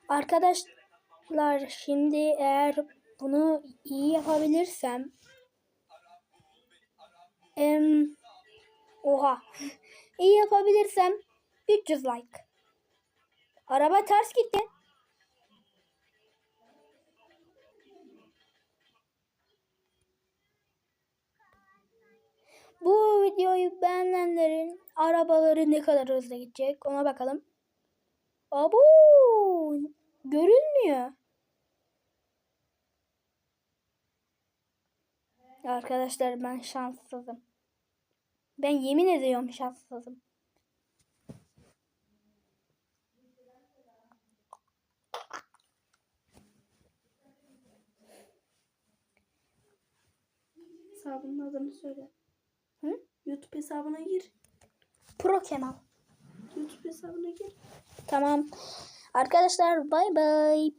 Arkadaşlar şimdi eğer bunu iyi yapabilirsem oha iyi yapabilirsem 300 like. Araba ters gitti. Bu videoyu beğenenlerin arabaları ne kadar hızlı gidecek ona bakalım. Abo görünmüyor. Arkadaşlar ben şanssızım. Ben yemin ediyorum şanssızım. Hesabının adını söyle. Hı? YouTube hesabına gir. Pro Kemal. YouTube hesabına gir. Tamam. Arkadaşlar bay bay.